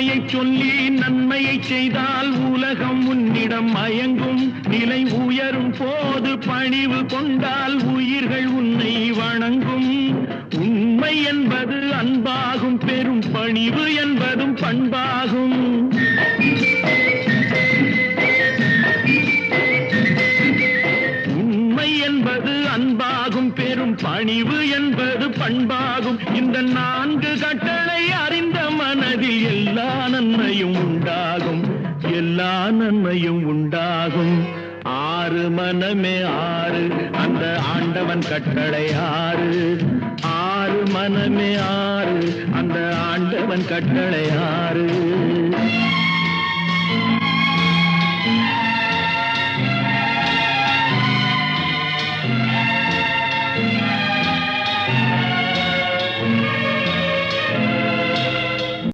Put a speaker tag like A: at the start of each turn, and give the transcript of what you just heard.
A: உண்மையை சொல்லி நன்மையை செய்தால் உலகம் உன்னிடம் மயங்கும். நிலை உயரும் போது பணிவு கொண்டால் உயிர்கள் உன்னை வணங்கும். உண்மை என்பது அன்பாகும், பெரும் பணிவு என்பதும் பண்பாகும். உண்மை என்பது அன்பாகும், பெரும் பணிவு என்பது பண்பாகும். இந்த 4 கட்டளை அறிந்த மனதில் எல்லா நன்மையும் உண்டாகும், எல்லா நன்மையும் உண்டாகும். 6 மனமே 6 அந்த ஆண்டவன் கட்டளை 6. 6 மனமே 6 அந்த ஆண்டவன் கட்டளை 6.